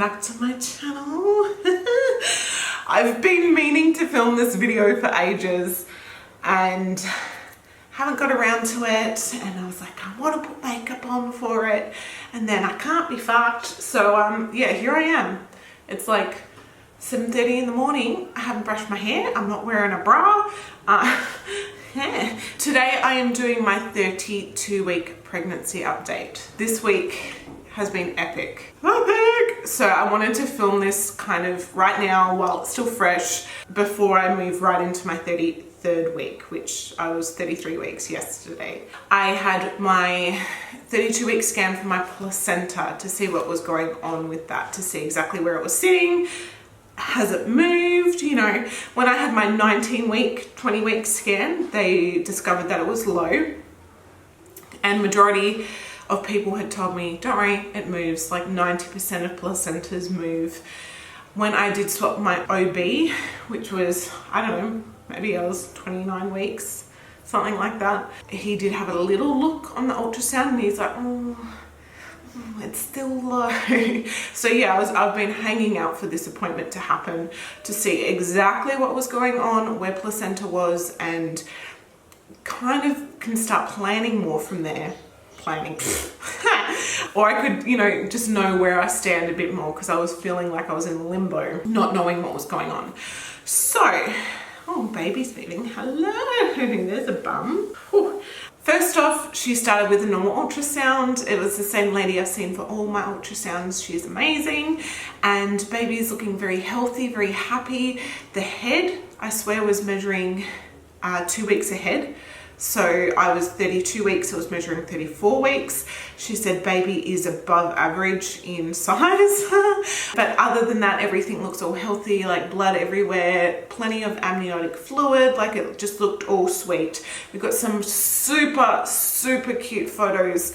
back to my channel. I've been meaning to film this video for ages and haven't got around to it, and I was like, I want to put makeup on for it and then I can't be fucked. So yeah, here I am. It's like 7:30 in the morning. I haven't brushed my hair. I'm not wearing a bra. Yeah. Today I am doing my 32-week pregnancy update. This week has been epic. So I wanted to film this kind of right now while it's still fresh before I move right into my 33rd week, which I was 33 weeks yesterday. I had my 32-week scan for my placenta to see what was going on with that, to see exactly where it was sitting. Has it moved? You know, when I had my 19-week, 20-week scan, they discovered that it was low, and majority of people had told me, don't worry, it moves. Like 90% of placentas move. When I did swap my OB, which was, I don't know, maybe I was 29 weeks, something like that, he did have a little look on the ultrasound and he's like, oh, it's still low. So yeah, I've been hanging out for this appointment to happen to see exactly what was going on, where placenta was, and kind of can start planning more from there. Planning. Or I could, you know, just know where I stand a bit more, because I was feeling like I was in limbo, not knowing what was going on. So, oh, baby's moving. Hello, there's a bum. Whew. First off, she started with a normal ultrasound. It was the same lady I've seen for all my ultrasounds. She's amazing. And baby's looking very healthy, very happy. The head, I swear, was measuring 2 weeks ahead. So I was 32 weeks, I was measuring 34 weeks. She said baby is above average in size. But other than that, everything looks all healthy, like blood everywhere, plenty of amniotic fluid, like it just looked all sweet. We've got some super, super cute photos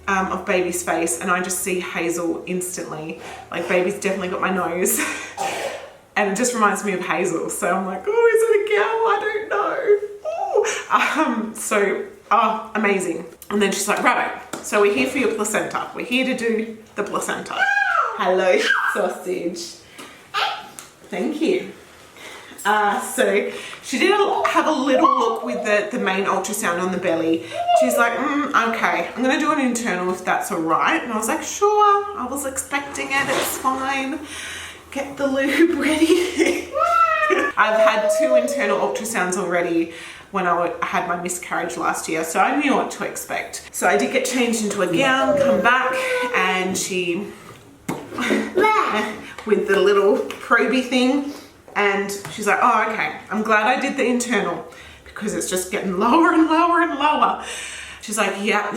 of baby's face, and I just see Hazel instantly. Like baby's definitely got my nose. And it just reminds me of Hazel. So I'm like, oh, is it a girl? I don't know. Amazing. And then she's like, righto, so we're here for your placenta. We're here to do the placenta. Hello, sausage. Thank you. So she did have a little look with the main ultrasound on the belly. She's like, okay, I'm gonna do an internal if that's all right. And I was like, sure, I was expecting it, it's fine. Get the lube ready. I've had 2 internal ultrasounds already when I had my miscarriage last year, so I knew what to expect. So I did get changed into a gown, come back, and she, with the little proby thing, and she's like, oh, okay, I'm glad I did the internal because it's just getting lower and lower and lower. She's like, yeah,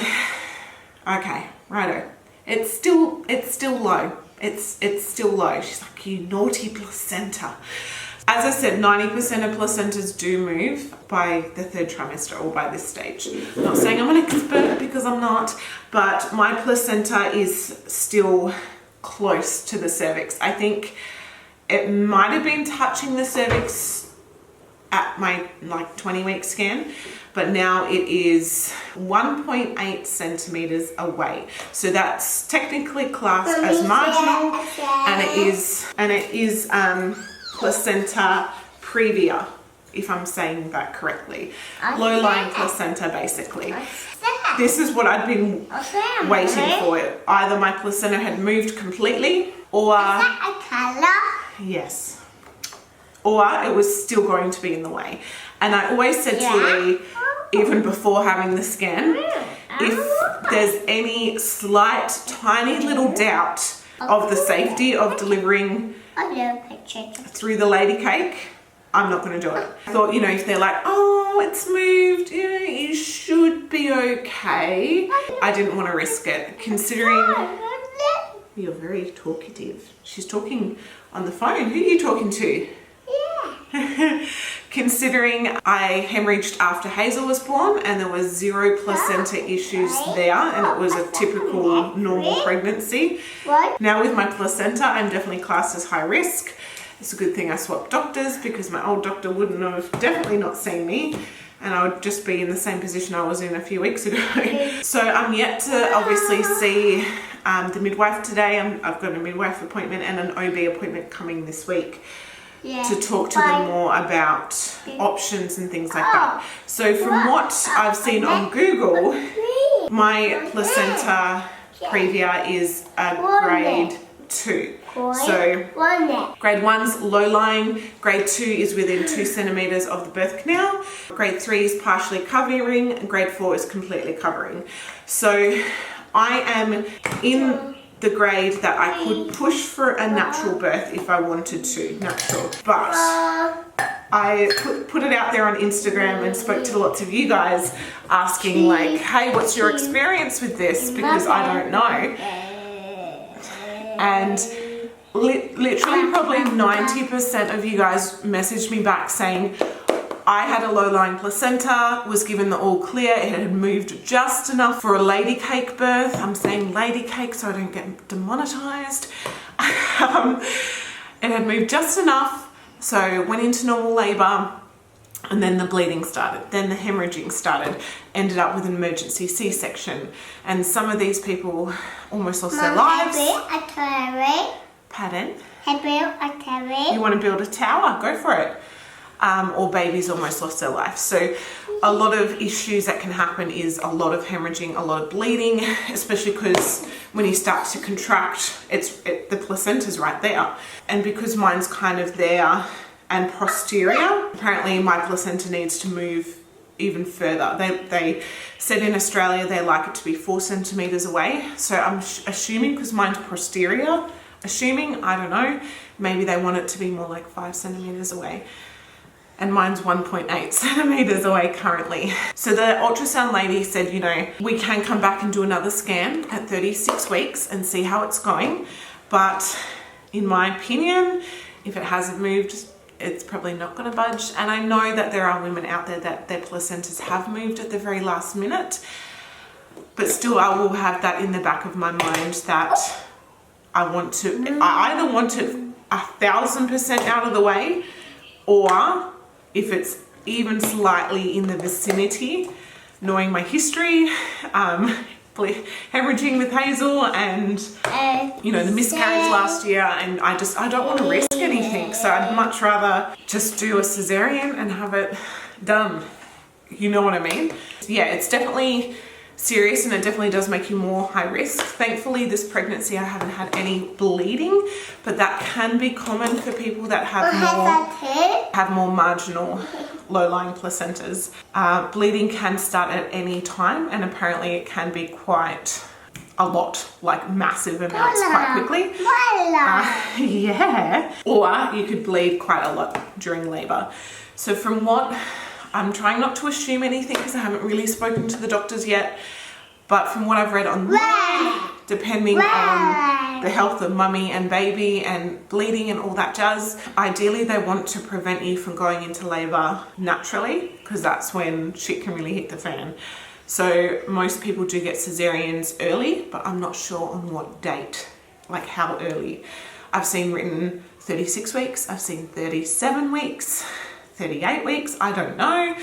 okay, righto. It's still low. It's still low. She's like, you naughty placenta. As I said, 90% of placentas do move by the 3rd trimester or by this stage. I'm not saying I'm an expert because I'm not, but my placenta is still close to the cervix. I think it might have been touching the cervix at my 20-week scan, but now it is 1.8 centimeters away. So that's technically classed as marginal, and it is Placenta Previa, if I'm saying that correctly. Low-lying placenta, basically. This is what I'd been waiting for. Either my placenta had moved completely, or... Is that a colour? Yes. Or it was still going to be in the way. And I always said to Lee, even before having the scan, if there's any slight, tiny little doubt of the safety of delivering through the lady cake, I'm not going to do it. I thought, you know, if they're like, oh, it's moved, yeah, you should be okay. I didn't want to risk it, considering you're very talkative. She's talking on the phone. Who are you talking to? Yeah. Considering I hemorrhaged after Hazel was born and there was 0 placenta issues there, and it was a typical normal pregnancy. Now with my placenta, I'm definitely classed as high risk. It's a good thing I swapped doctors, because my old doctor wouldn't have definitely not seen me, and I would just be in the same position I was in a few weeks ago. So I'm yet to obviously see the midwife today. I've got a midwife appointment and an OB appointment coming this week to talk to them more about options and things like that. So from what I've seen on Google, my placenta previa is a grade 2. So grade 1's low-lying, grade 2 is within 2 centimeters of the birth canal, grade 3 is partially covering, and grade 4 is completely covering. So I am in the grade that I could push for a natural birth if I wanted to, natural. But I put it out there on Instagram and spoke to lots of you guys asking like, hey, what's your experience with this? Because I don't know. And literally probably 90% of you guys messaged me back saying, I had a low-lying placenta, was given the all clear, it had moved just enough for a lady cake birth. I'm saying lady cake so I don't get demonetized. It had moved just enough, so went into normal labor, and then the bleeding started, then the hemorrhaging started, ended up with an emergency C-section. And some of these people almost lost their lives. Pardon? You want to build a tower? Go for it. Or babies almost lost their life. So a lot of issues that can happen is a lot of hemorrhaging, a lot of bleeding, especially because when you start to contract, the placenta's right there. And because mine's kind of there and posterior, apparently my placenta needs to move even further. They said in Australia they like it to be 4 centimeters away. So I'm assuming, because mine's posterior, I don't know, maybe they want it to be more like 5 centimeters away. And mine's 1.8 centimeters away currently. So the ultrasound lady said, you know, we can come back and do another scan at 36 weeks and see how it's going. But in my opinion, if it hasn't moved, it's probably not going to budge. And I know that there are women out there that their placentas have moved at the very last minute. But still, I will have that in the back of my mind that I either want it 1,000% out of the way, or if it's even slightly in the vicinity, knowing my history, hemorrhaging with Hazel and, you know, the miscarriage last year, and I don't want to risk anything. So I'd much rather just do a caesarean and have it done. You know what I mean? Yeah, it's definitely serious and it definitely does make you more high risk. Thankfully this pregnancy I haven't had any bleeding, but that can be common for people that have more marginal low-lying placentas. Bleeding can start at any time, and apparently it can be quite a lot, like massive amounts quite quickly. Yeah, or you could bleed quite a lot during labor. So from what I'm trying not to assume anything because I haven't really spoken to the doctors yet, but from what I've read online, depending on the health of mummy and baby and bleeding and all that jazz, ideally they want to prevent you from going into labor naturally, because that's when shit can really hit the fan. So most people do get caesareans early, but I'm not sure on what date, like how early. I've seen written 36 weeks, I've seen 37 weeks, 38 weeks, I don't know.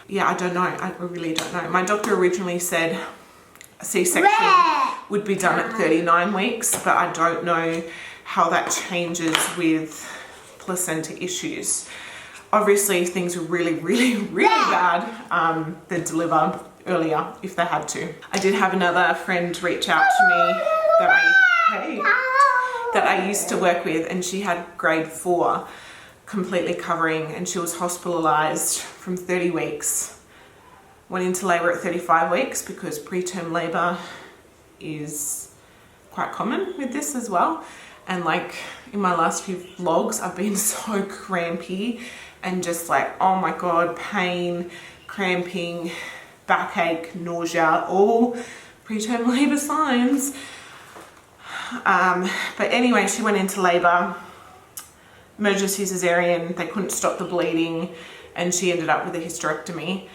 Yeah, I don't know, I really don't know. My doctor originally said a C-section would be done at 39 weeks, but I don't know how that changes with placenta issues. Obviously, if things were really, really, really bad, they'd deliver earlier if they had to. I did have another friend reach out to me that I used to work with, and she had grade 4 completely covering, and she was hospitalized from 30 weeks. Went into labor at 35 weeks because preterm labor is quite common with this as well. And like in my last few vlogs, I've been so crampy and just like, oh my God, pain, cramping, backache, nausea, all preterm labor signs. But anyway, she went into labor, emergency cesarean, they couldn't stop the bleeding, and she ended up with a hysterectomy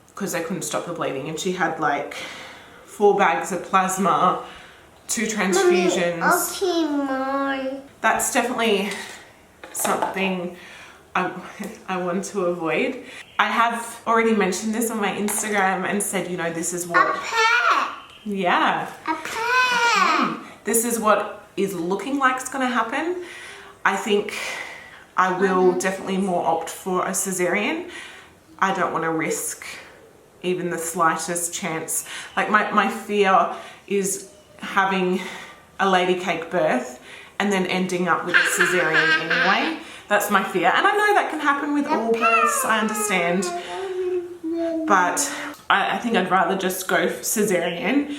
because they couldn't stop the bleeding. And she had like 4 bags of plasma, 2 transfusions. Mommy, that's definitely something I want to avoid. I have already mentioned this on my Instagram and said, you know, this is what... A pet! Yeah. A pet! okay, this is what is looking like it's going to happen. I think I will definitely more opt for a caesarean. I don't want to risk even the slightest chance. Like my fear is having a lady cake birth and then ending up with a caesarean anyway. That's my fear. And I know that can happen with all births, I understand. But I think I'd rather just go caesarean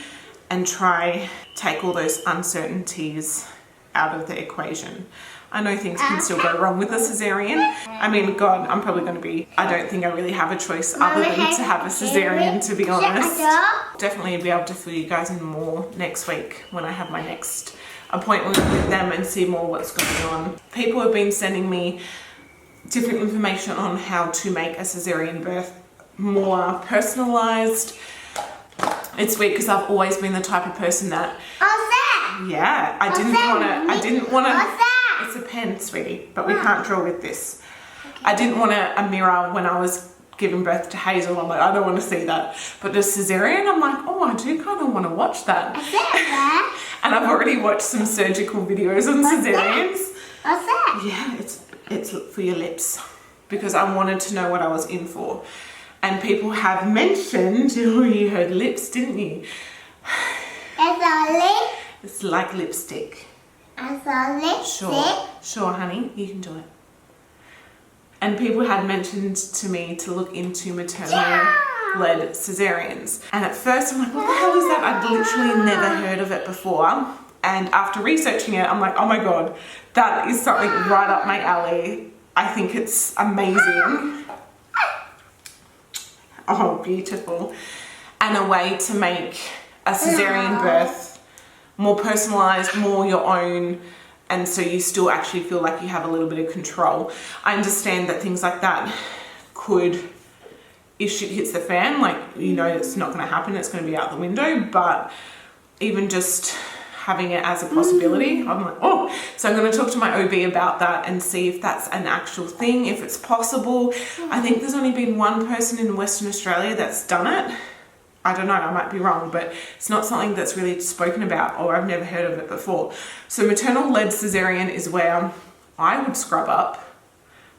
and try take all those uncertainties out of the equation. I know things can still go wrong with a caesarean. I mean, God, I'm probably going to be, I don't think I really have a choice other than to have a caesarean, to be honest. Definitely be able to fill you guys in more next week when I have my next appointment with them and see more what's going on. People have been sending me different information on how to make a caesarean birth more personalized. It's weird because I've always been the type of person that, yeah, I didn't want to, it's a pen, sweetie, but we can't draw with this. Okay. I didn't want a mirror when I was giving birth to Hazel. I'm like, I don't want to see that. But the caesarean, I'm like, oh, I do kind of want to watch that. And I've already watched some surgical videos on caesareans. What's that? Yeah, it's for your lips, because I wanted to know what I was in for. And people have mentioned, oh, you heard lips, didn't you? It's a lip. It's like lipstick. It's a lipstick. Sure, honey, you can do it. And people had mentioned to me to look into maternal-led caesareans. And at first I'm like, what the hell is that? I'd literally never heard of it before. And after researching it, I'm like, oh my God, that is something right up my alley. I think it's amazing. Oh, beautiful. And a way to make a caesarean birth more personalized, more your own, and so you still actually feel like you have a little bit of control. I understand that things like that could, if shit hits the fan, like, you know, it's not going to happen, it's going to be out the window, but even just having it as a possibility, I'm like, oh. So I'm going to talk to my OB about that and see if that's an actual thing, if it's possible. I think there's only been one person in Western Australia that's done it. I don't know, I might be wrong, but it's not something that's really spoken about, or I've never heard of it before. So maternal-led caesarean is where I would scrub up,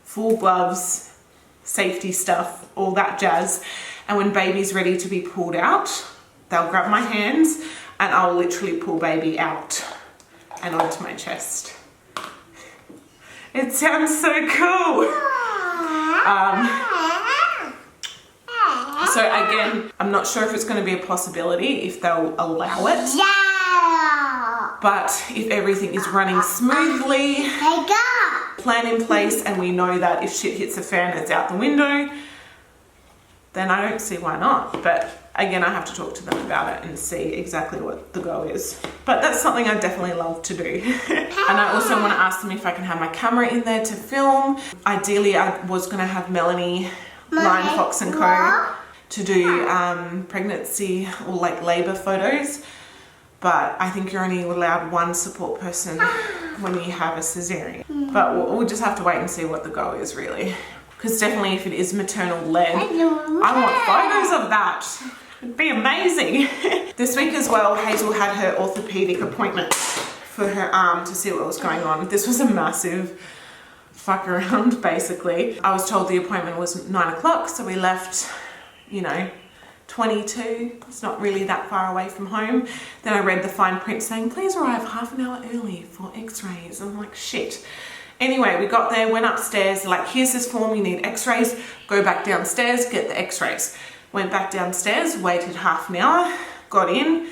full gloves, safety stuff, all that jazz. And when baby's ready to be pulled out, they'll grab my hands and I'll literally pull baby out and onto my chest. It sounds so cool. So again, I'm not sure if it's going to be a possibility, if they'll allow it. Yeah. But if everything is running smoothly, plan in place, and we know that if shit hits the fan, it's out the window, then I don't see why not. But again, I have to talk to them about it and see exactly what the go is. But that's something I definitely love to do. And I also want to ask them if I can have my camera in there to film. Ideally, I was going to have Melanie, Lion Fox and Co. to do pregnancy or like labour photos, but I think you're only allowed one support person when you have a caesarean. But we'll just have to wait and see what the go is, really, because definitely if it is maternal led, I want photos of that. It'd be amazing. This week as well, Hazel had her orthopedic appointment for her arm to see what was going on. This was a massive fuck around, basically. I was told the appointment was 9 o'clock, so we left, you know, 22. It's not really that far away from home. Then I read the fine print saying, please arrive half an hour early for x-rays. I'm like, shit. Anyway, we got there, went upstairs, like, here's this form, you need x-rays, go back downstairs, get the x-rays. Went back downstairs, waited half an hour, got in,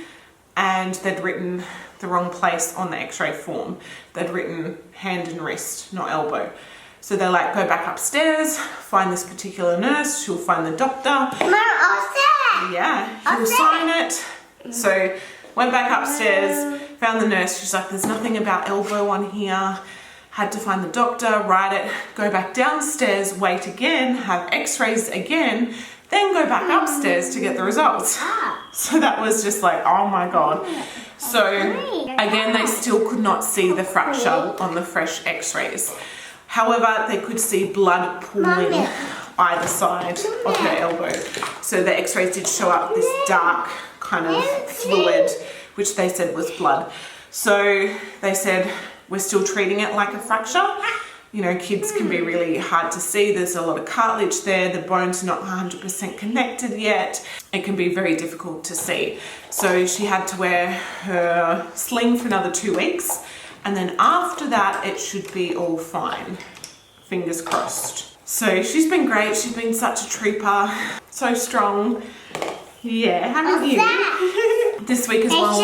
and they'd written the wrong place on the x-ray form. They'd written hand and wrist, not elbow. So they're like, go back upstairs, find this particular nurse, she'll find the doctor. Yeah, he'll sign it. So went back upstairs, found the nurse, she's like, there's nothing about elbow on here. Had to find the doctor, write it, go back downstairs, wait again, have x-rays again, then go back upstairs to get the results. So that was just like, oh my God. So again, they still could not see the fracture on the fresh x-rays. However, they could see blood pooling either side of her elbow. So the x-rays did show up this dark kind of fluid, which they said was blood. So they said we're still treating it like a fracture. You know, kids can be really hard to see. There's a lot of cartilage there. The bone's not 100% connected yet. It can be very difficult to see. So she had to wear her sling for another 2 weeks. And then after that, it should be all fine. Fingers crossed. So she's been great. She's been such a trooper. So strong. Yeah, haven't you? This week as well.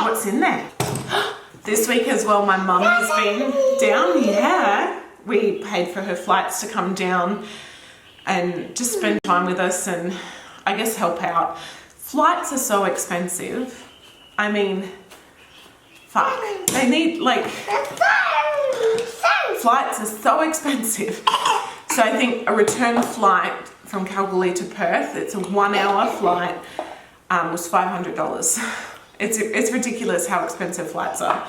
What's in there? This week as well, my mum has been down. Yeah, we paid for her flights to come down and just spend time with us and I guess help out. Flights are so expensive. I mean, fuck. They need like, flights are so expensive. So I think a return flight from Kalgoorlie to Perth, it's a 1 hour flight, was $500. It's ridiculous how expensive flights are.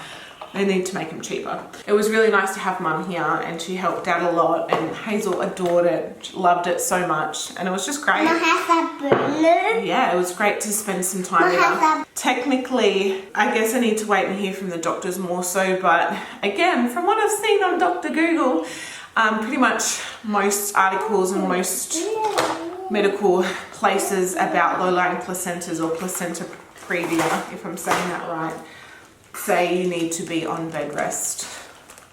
They need to make them cheaper. It was really nice to have Mum here and she helped Dad a lot and Hazel adored it, she loved it so much and it was just great. Yeah, it was great to spend some time with her. Technically, I guess I need to wait and hear from the doctors more so, but again, from what I've seen on Dr. Google, pretty much most articles and most medical places about low-lying placentas or placenta previa, if I'm saying that right, say you need to be on bed rest.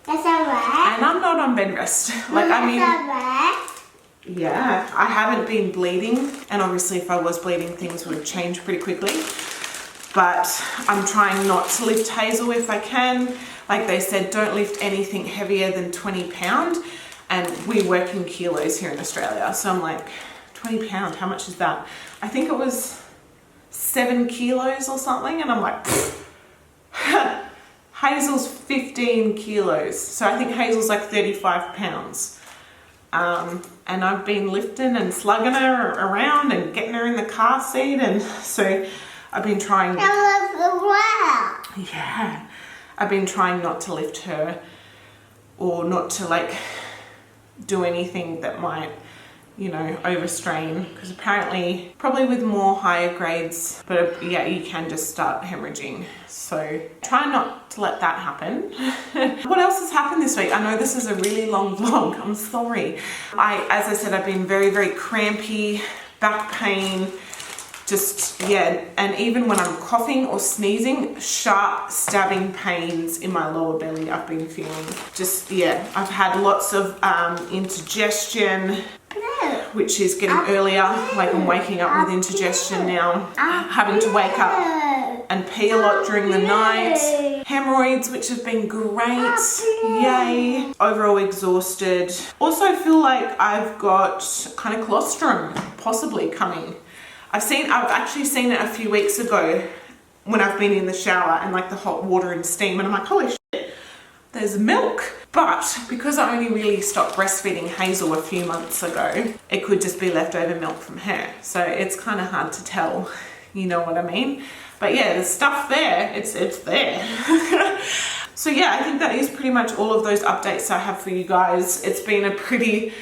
That's alright. And I'm not on bed rest. Like, I mean, yeah, I haven't been bleeding, and obviously if I was bleeding, things would change pretty quickly. But I'm trying not to lift Hazel if I can. Like they said, don't lift anything heavier than 20 pounds. And we work in kilos here in Australia. So I'm like, 20 pounds, how much is that? I think it was 7 kilos or something. And I'm like, Hazel's 15 kilos. So I think Hazel's like 35 pounds. And I've been lifting and slugging her around and getting her in the car seat. And so I've been trying. Yeah. I've been trying not to lift her or not to like do anything that might, you know, overstrain, because apparently probably with more higher grades, but yeah, you can just start hemorrhaging. So try not to let that happen. What else has happened this week? I know this is a really long vlog. I'm sorry. As I said, I've been very, very crampy, back pain, just, yeah, and even when I'm coughing or sneezing, sharp stabbing pains in my lower belly I've been feeling. Just, yeah, I've had lots of indigestion, which is getting earlier, like I'm waking up with indigestion now, having to wake up and pee a lot during the night, hemorrhoids, which have been great, yay, overall exhausted. Also feel like I've got kind of colostrum possibly coming. I've actually seen it a few weeks ago when I've been in the shower and like the hot water and steam, and I'm like, holy shit, there's milk. But because I only really stopped breastfeeding Hazel a few months ago, it could just be leftover milk from her. So it's kind of hard to tell, you know what I mean? But yeah, there's stuff there, it's there. So yeah, I think that is pretty much all of those updates I have for you guys. It's been a pretty,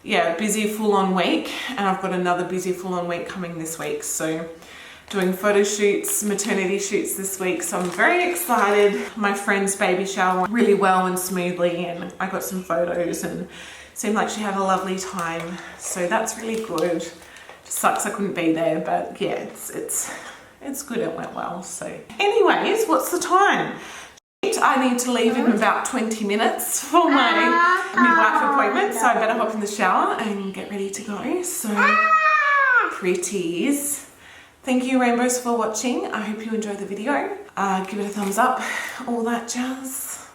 yeah, busy full-on week, and I've got another busy full-on week coming this week. So doing photo shoots, maternity shoots this week. So I'm very excited. My friend's baby shower went really well and smoothly, and I got some photos and seemed like she had a lovely time. So that's really good. Just sucks I couldn't be there, but yeah, it's good it went well. So anyways, what's the time? I need to leave in about 20 minutes for my midwife appointment, so I better hop in the shower and get ready to go. So pretties. Thank you, Rainbows, for watching. I hope you enjoyed the video. Give it a thumbs up, all that jazz.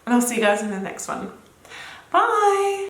And I'll see you guys in the next one. Bye.